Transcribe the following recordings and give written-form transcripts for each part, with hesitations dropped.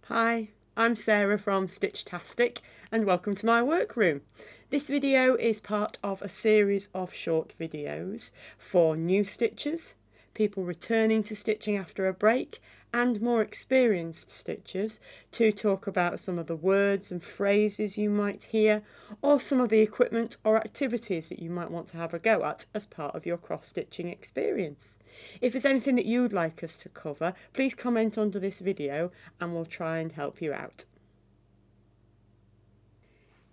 Hi, I'm Sarah from Stitchtastic and welcome to my workroom. This video is part of a series of short videos for new stitchers, people returning to stitching after a break, and more experienced stitchers to talk about some of the words and phrases you might hear, or some of the equipment or activities that you might want to have a go at as part of your cross-stitching experience. If there's anything that you'd like us to cover, please comment under this video and we'll try and help you out.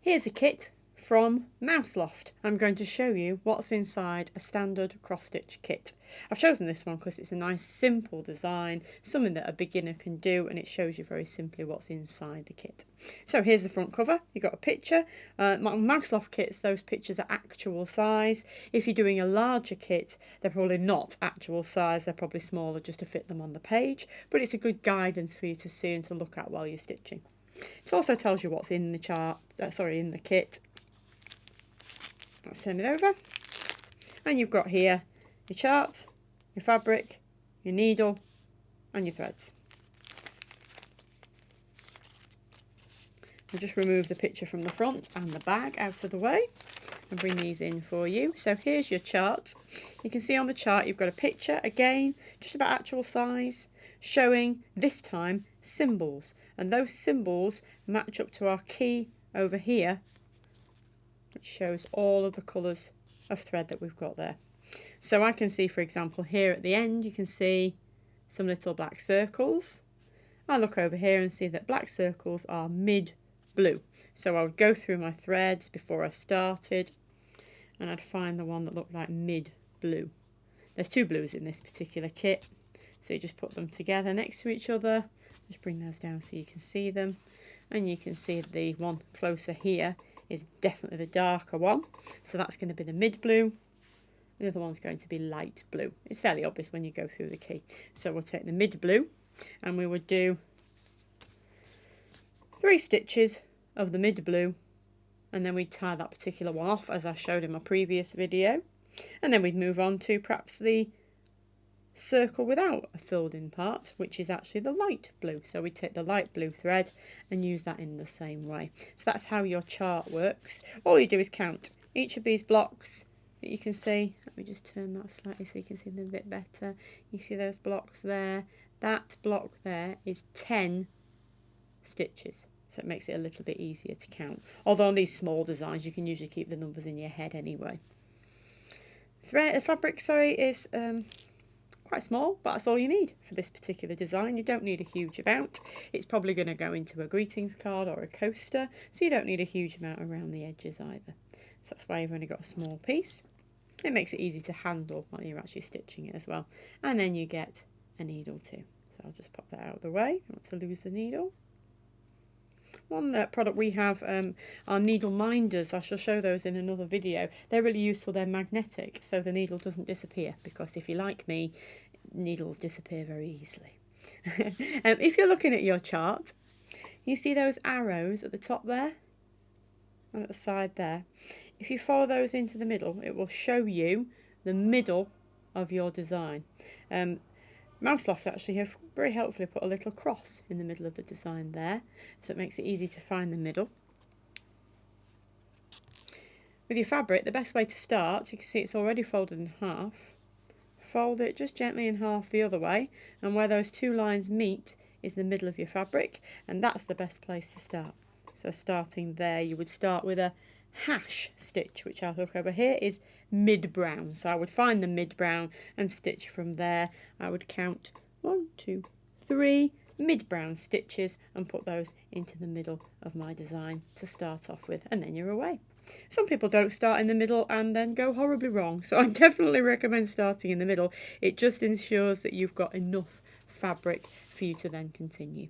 Here's a kit from Mouseloft. I'm going to show you what's inside a standard cross-stitch kit. I've chosen this one because it's a nice simple design, something that a beginner can do, and it shows you very simply what's inside the kit. So here's the front cover. You've got a picture. Mouseloft kits, those pictures are actual size. If you're doing a larger kit, they're probably not actual size, they're probably smaller just to fit them on the page, but it's a good guidance for you to see and to look at while you're stitching. It also tells you what's in the in the kit. Let's turn it over, and you've got here your chart, your fabric, your needle and your threads. I'll just remove the picture from the front and the bag out of the way and bring these in for you. So here's your chart. You can see on the chart you've got a picture, again just about actual size, showing this time symbols, and those symbols match up to our key over here, which shows all of the colours of thread that we've got there. So I can see, for example, here at the end you can see some little black circles. I look over here and see that black circles are mid blue. So I would go through my threads before I started and I'd find the one that looked like mid blue. There's two blues in this particular kit, so you just put them together next to each other. Just bring those down so you can see them, and you can see the one closer here is definitely the darker one, so that's going to be the mid blue. The other one's going to be light blue. It's fairly obvious when you go through the key. So we'll take the mid blue and we would do 3 stitches of the mid blue, and then we'd tie that particular one off as I showed in my previous video, and then we'd move on to perhaps the circle without a filled in part, which is actually the light blue. So we take the light blue thread and use that in the same way. So that's how your chart works. All you do is count each of these blocks that you can see. Let me just turn that slightly so you can see them a bit better. You see those blocks there? That block there is 10 stitches. So it makes it a little bit easier to count. Although on these small designs you can usually keep the numbers in your head anyway. Fabric is quite small, but that's all you need for this particular design. You don't need a huge amount. It's probably going to go into a greetings card or a coaster, so you don't need a huge amount around the edges either. So that's why you've only got a small piece. It makes it easy to handle while you're actually stitching it as well. And then you get a needle too. So I'll just pop that out of the way. I want to lose the needle. One product we have are needle minders. I shall show those in another video. They're really useful. They're magnetic, so the needle doesn't disappear, because if you're like me, needles disappear very easily. If you're looking at your chart, you see those arrows at the top there and at the side there. If you follow those into the middle, it will show you the middle of your design. Mouseloft actually have very helpfully put a little cross in the middle of the design there, so it makes it easy to find the middle. With your fabric, the best way to start, you can see it's already folded in half. Fold it just gently in half the other way, and where those two lines meet is the middle of your fabric, and that's the best place to start. So starting there, you would start with a hash stitch, which I'll look over here is mid brown. So I would find the mid brown and stitch from there. I would count 1, 2, 3 mid brown stitches and put those into the middle of my design to start off with, and then you're away. Some people don't start in the middle and then go horribly wrong, so I definitely recommend starting in the middle. It just ensures that you've got enough fabric for you to then continue.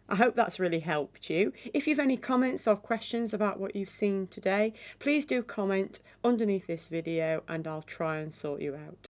I hope that's really helped you. If you've any comments or questions about what you've seen today, please do comment underneath this video and I'll try and sort you out.